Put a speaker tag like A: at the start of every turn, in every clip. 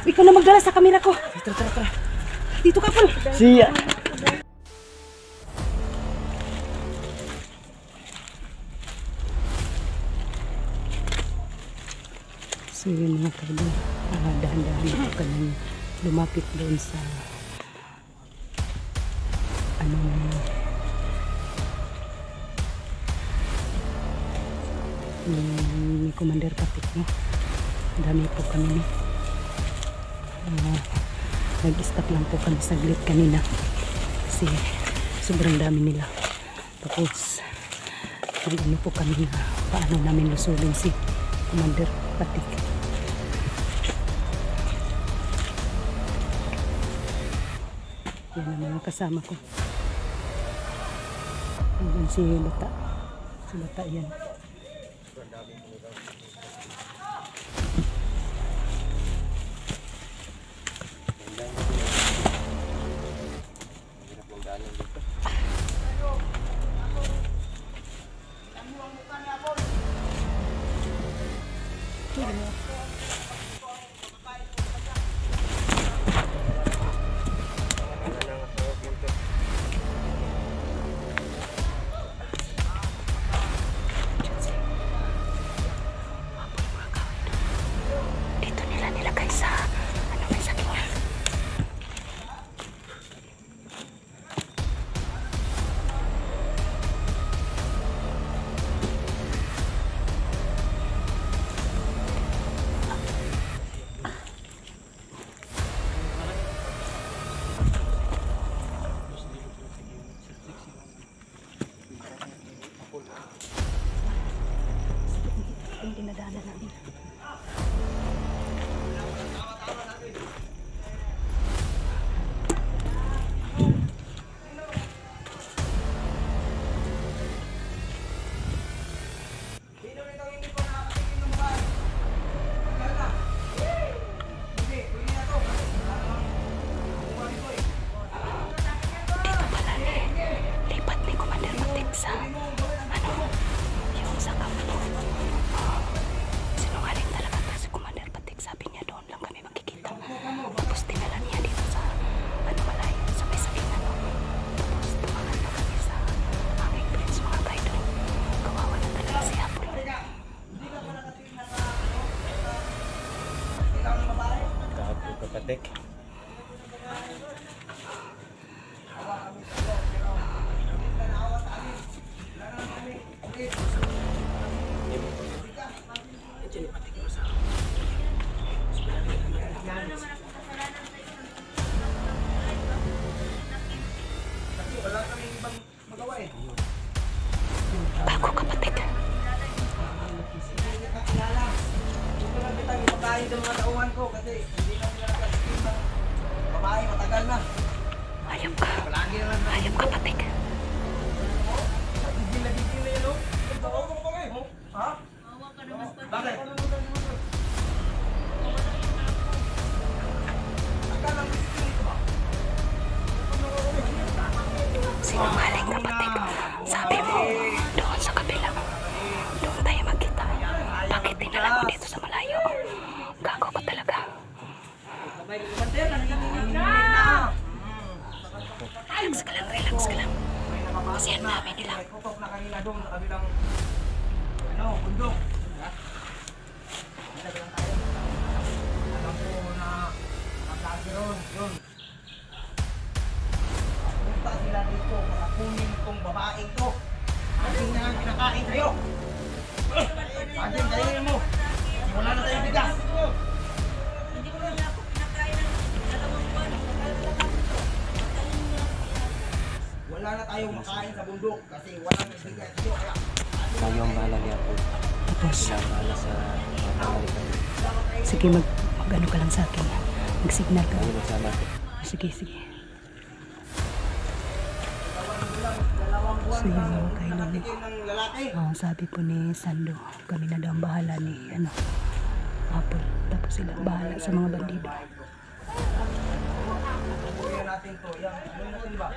A: Ikaw na magdala sa kamera ko. Tara. Dito ka, Paul.
B: Siya.
A: So yun mga kaidol, dahan-dahan ako kanang lumapit doon sa ni Commander Patik, no? Dami po kami, nag-stop lang po kami saglit kanina kasi sobrang dami nila. Tapos ano po kami na paano namin lusulin si Commander Patik. Yan ang mga kasama ko. Yan si Bata. Si Bata yan. Dinadaanan namin. Dito pala lipat ni Commander Patik sa yung sa kampo. Sinungaling talaga to si Commander Patik. Sabi niya doon lang kami magkikita. Tapos dinala niya dito sa malayo sa may sabinan. Tapos tumangan na kami sa aming friends mga kaidol. Kawawa na talaga si Apple.
B: Kapo ka Patik.
A: Bago ka Patik. Hayop ka. Hayop ka Patik. Sinungaling ka Patik. Sabi mo doon sa kabila. Doon tayo magkita. Bakit dinala mo dito sa malayo? Gago ka talaga. Relax ka lang, relax ka lang. Kasi ang dami nila.
C: Bundok. Yun. Punta sila dito para kunin itong babaeng to. Ating na ang kinakain kayo. Ating kainin mo. Wala na tayong bigas. Hindi ko lang ako pinakain ng dalawang buwan. Wala na tayong makain sa bundok kasi wala na bigas dito.
B: Tayo ang bahala niya po.
A: Tapos,
B: Bahala sa pangalitan.
A: sige mag-ano ka lang sa akin. Mag-signal ka.
B: Tayo magsama.
A: Sige.
B: So
A: So yun mga kaidol.
C: ng lalaki.
A: Sabi po ni Sando, kami na daw ang bahala ni Apple. Tapos sila ang bahala sa mga bandido.
C: Kuya natin to. Yan, ano natin ba?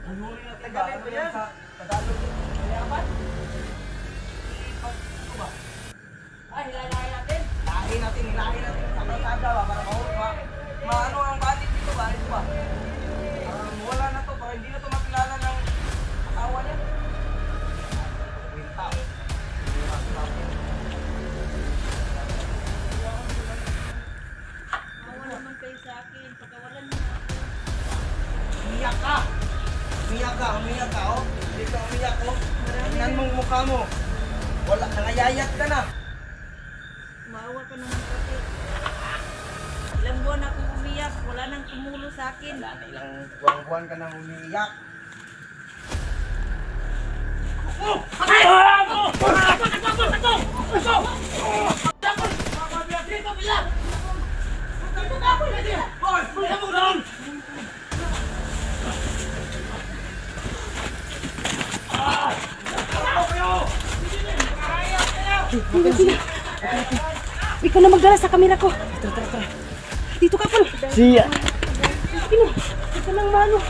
C: Huli natin ba? Ano yan sa Tagalog? Mayaman? Hilahin natin sa kalsada ba? Para maano ang bandit dito ba? Ito ba? Wala na to, para hindi na to makilala ng asawa niya. Wait, tao.
D: Naman kayo sa akin, pagkawalan niyo na ako.
C: Umiyak ka! Umiyak ka, oh. Hindi ka umiyak, oh. Tingnan mong mukha mo. Wala, nangayayat ka na.
D: Maawa ka naman kasi. Ilang buwan akong umiyak, wala nang kumulo sa akin.
C: Wala na ilang buwan-buwan ka nang umiiyak.
A: Ikaw na magdala sa kamera ko. Dito ka, Paul.
B: Siya!
A: Ikaw nang mano.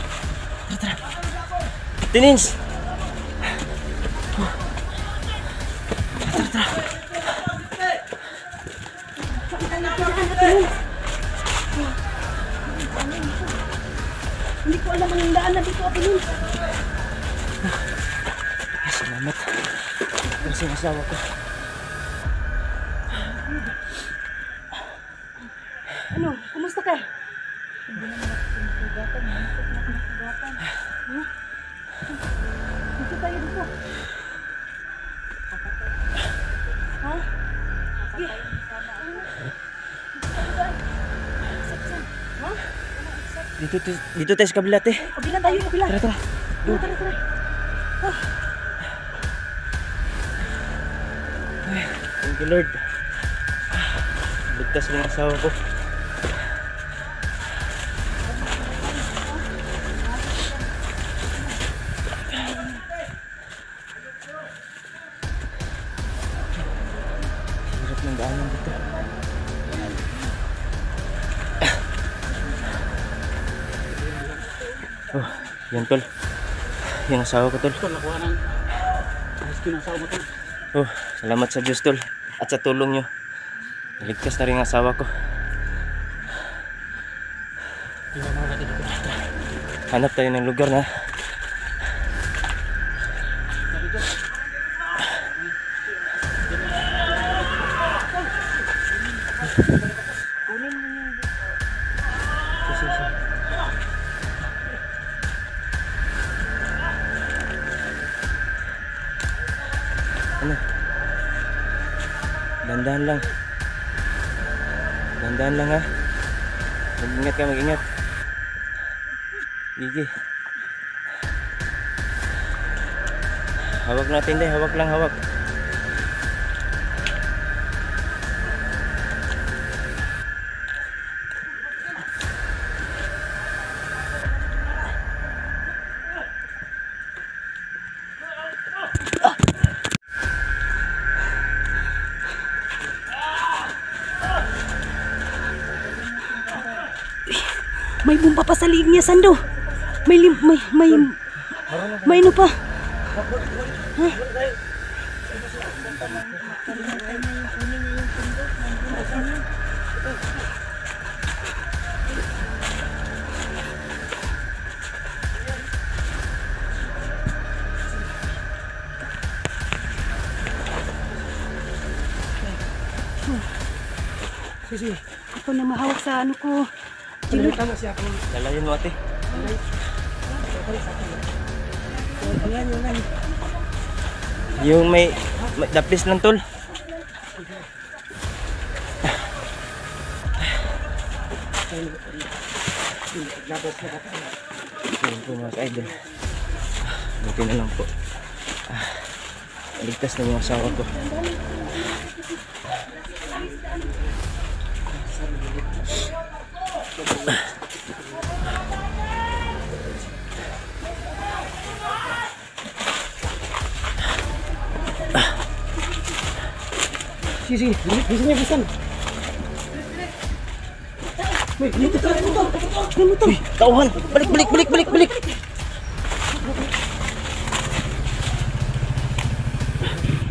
B: Tinins!
A: Hindi ko alam ang daan na dito, Apple.
B: Salamat. Kasi ang asawa ko.
A: Ano? Kumusta ka? Dito tayo dito. Ha? Sige. Ha?
B: Dito tayo sa kabila, te.
A: Kabila tayo, kabila.
B: Tara, tara.
A: Tara.
B: Thank you, Lord. Ligtas mo ang asawa ko. Hirap ng daanan dito. Oh, yan, tol. Yung asawa ko, tol. Oh, salamat sa Diyos, tol. At sa tulong nyo, naligtas na rin ang asawa ko. Hanap tayo ng lugar na ano? Dandahan lang. Dandahan lang, ha. Mag-ingat ka, mag-ingat. Gigi. Hawak natin, deh. Hawak lang, hawak.
A: May bumpa pa sa liig niya, Sando. May ano pa?
C: Sige.
A: Ako na mahawak sa ano ko.
C: Tama siya ako.
B: Lalayan mo, ate. Yung may daplis lang, tol. Ayun po, mga ka-idol. Buti na lang po. Ligtas na yung asawa ko.
C: Sige. Bilisan niya, bilisan. May motor.
B: Tauhan! Balik!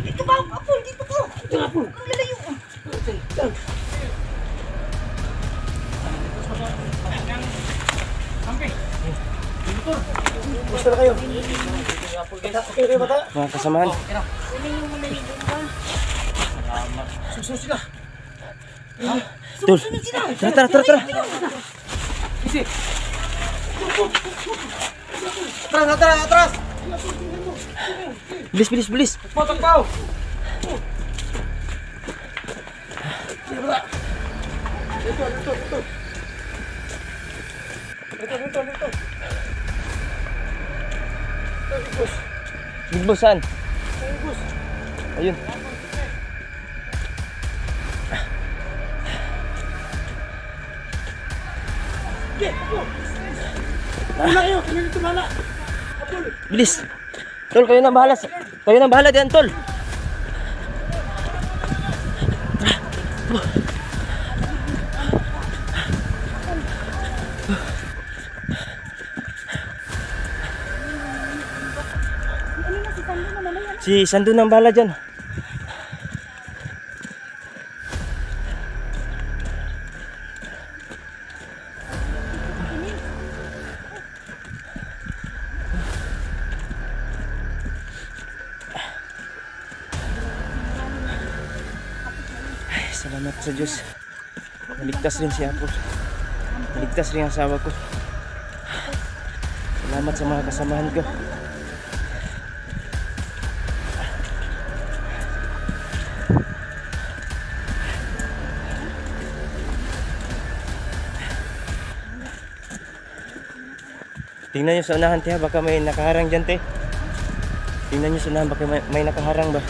D: Dito ba? Apol, dito ko. Huwag kang lalayo.
C: Gusto na kayo. Okay kayo bata?
B: Mga kasamahan.
D: Ano yung malaligo ba?
C: Susunod sila.
B: Tol! Tara!
C: Isi. Atras.
B: Bilis!
C: Potong. Dito.
B: Big Boss, saan? Ayun.
C: Kami dito mala.
B: Bilis! Tol, kayo nang bahala. Kayo nang bahala diyan, Tol. Si Sando nang bahala dyan. Ay, salamat sa Diyos. Naligtas rin si Apo. Naligtas rin ang asawa ko. Salamat sa mga kasamahan ko. Tingnan nyo sa unahan, te, ha? Baka may nakaharang dyan, te. Tingnan nyo sa unahan, baka may nakaharang ba?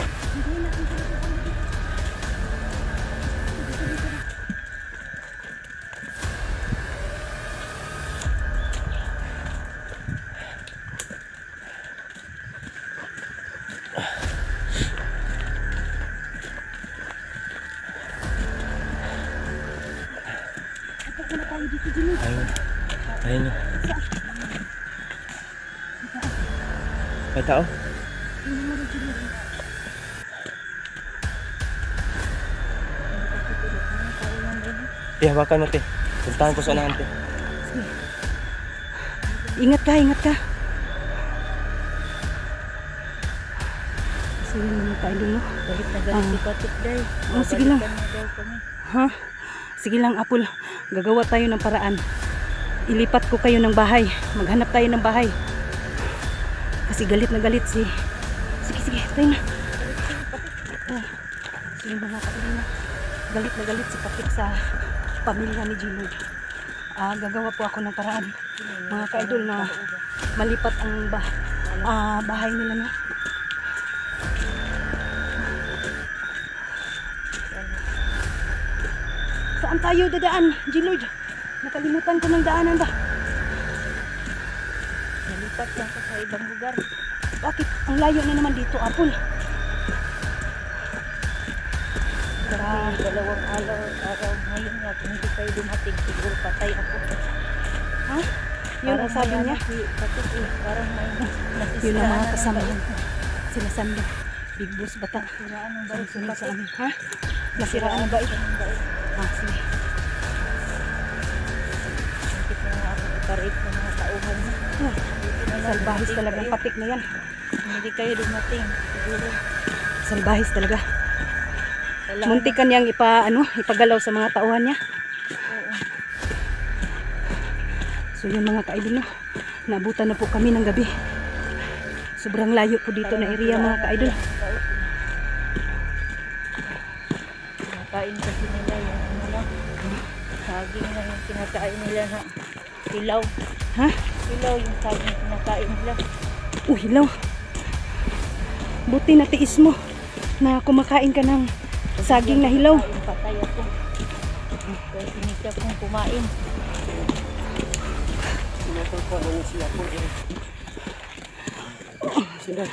B: Ayun. May tao? Hawakan mo, te. Puntahan ko sa unahan, te.
A: Ingat ka. Sige naman tayo dun, no?
D: Galit na galit si Patik, Day.
A: Sige lang.
D: Babalikan na daw kami.
A: Ha? Sige lang, Apol. Gagawa tayo ng paraan. Ilipat ko kayo ng bahay. Maghanap tayo ng bahay. Kasi galit na galit si... Sige, tayo na. Oh, sige mga kapatid na. Galit na galit si Patik sa pamilya ni Gino. Gagawa po ako ng paraan. Mga ka-idol na malipat ang bahay nila, no? Saan tayo dadaan, G-Lord? Nakalimutan ko ng daanan ba?
D: Nalipat lang ko sa ibang lugar.
A: Bakit? Ang layo na naman dito, Apol.
D: Kasi dalawang araw ngayon nga kung hindi kayo dumating siguro patay ako.
A: Ha? Yun ang sabi niya.
D: Patik, parang may
A: Yun ang mga
D: nasisiraan
A: kasama
D: ng
A: niya. Sila Sando. Big Boss bata.
D: Nasiraan ng bait.
A: Sunod sa amin. Ha? Nasiraan na ba ito? Sige.
D: Bakit na nga ako iparit ng mga tauhan mo?
A: Salbahis talagang Patik na yan.
D: Hindi kayo dumating. Siguro.
A: Salbahis talaga.
D: Kailangan
A: Muntikan niyang ipagalaw sa mga tauhan niya. So yun mga ka-idol, no? Naabutan na po kami ng gabi. Sobrang layo po dito na area mga ka-idol.
D: Kinakain kasi nila yung ano lang. Saging na yung kinakain nila na hilaw.
A: Ha?
D: Hilaw yung saging kinakain nila.
A: Hilaw. Buti na tiis mo na kumakain ka ng saging na hilaw.
D: Kain patay ako. Kaya sinikap kong kumain.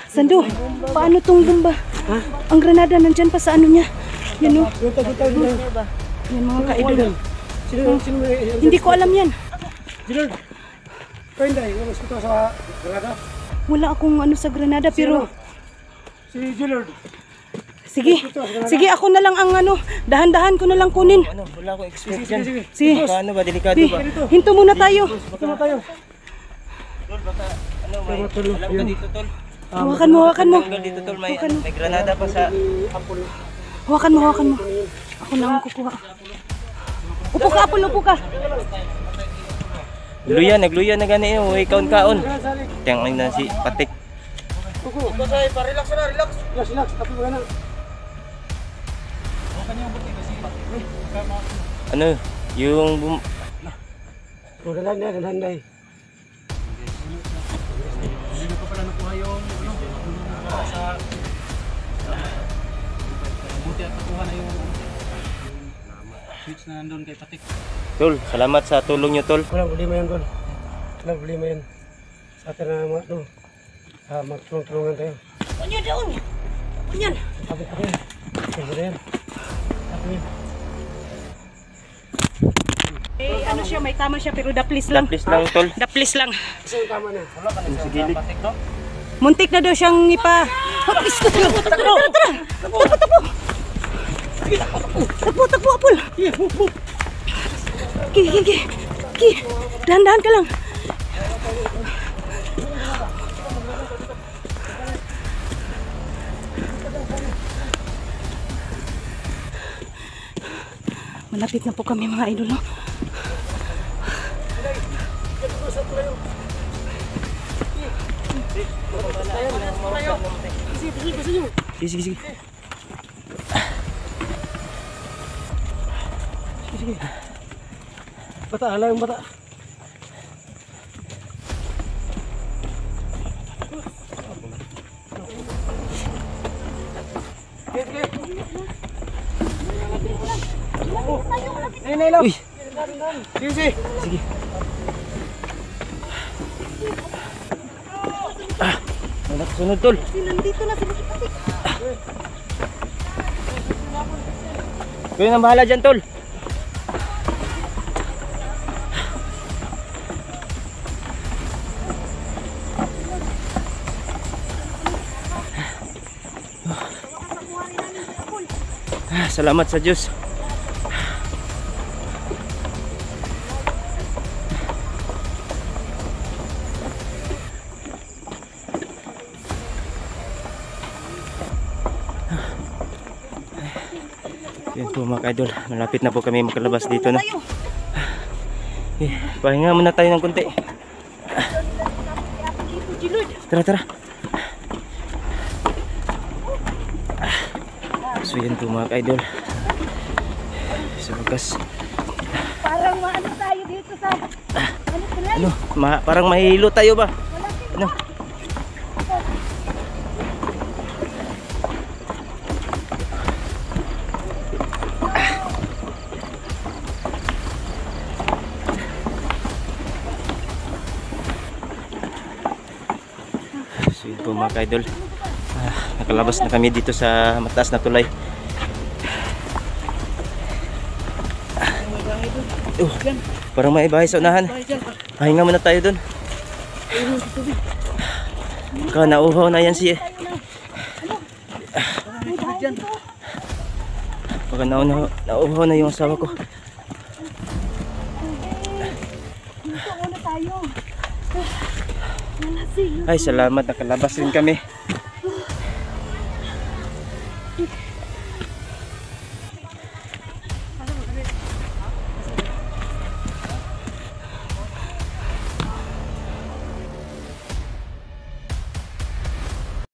A: Sando, paano tong bomba? Ang granada nandyan pa sa ano niya? Yan o.
D: Ano ba?
A: Yan mga ka-idol.
C: Sino
A: Hindi ko alam yan.
C: Gerald, Penday, yung hospital sa Granada.
A: Wala akong ano sa Granada pero
C: Si Gerald.
A: sige ako na lang ang ano, dahan-dahan ko na lang kunin.
B: Ano, wala akong experience dyan.
A: Sige.
B: Baka ano ba, delikado
A: Di,
B: ba?
A: hinto muna tayo.
C: Baka na tayo.
B: Tol, baka ano, may alam ka dito, Tol.
A: Hawakan mo.
B: Tanggal dito, Tol. May, ano, may granada pa sa...
A: Hawakan mo. Ako na ang kukuha. Upo ka, Apol, upo ka.
B: Nagluya na gani yun. Uy, kaon-kaon. Tiyang na si Patik.
C: Kuku, basay, relax na, relax. Relax, tapi mo na.
B: Ano, yung...
C: Dahan-dahan.
B: Tol, salamat sa tulong nyo, Tol.
C: Walang problema yan, Tol. Walang problema yan. Sa atin na magtulong-tulungan tayo.
A: Ano doon? Yan.
C: Kapit ako yan. Kapit yan. Kapit yan.
A: Eh, ano siya, may tama siya pero daplis lang.
B: Please lang, Tol.
A: Daplis lang.
C: Kasi yung tama na. Wala ka na
B: Sa gilid.
A: Muntik na daw siyang ipa... Takbo! Takbo, Apol! Ki, dahan-dahan ka lang. Malapit na po kami mga idol, no?
B: Sige.
C: Bata, alam yung bata.
B: Uy,
C: Sige.
B: sige. Wala sunod, Tol.
A: Nandito na si Patik.
B: Kayo nang bahala dyan, Tol. Salamat sa Diyos. Yan po mga idol, malapit na po kami makalabas dito na. Pahinga muna tayo ng konti. Tara. So yan po mga idol. Sa wakas.
A: Parang maano tayo dito sa...
B: Ano, parang mahilo tayo ba? Ano? So yun po mga idol. Nakalabas na kami dito sa mataas na tulay. Parang may bahay sa unahan. Pahinga muna tayo dun. Baka nauhaw na yan siya. Baka nauhaw na yung asawa ko. Ay, salamat, nakalabas rin kami.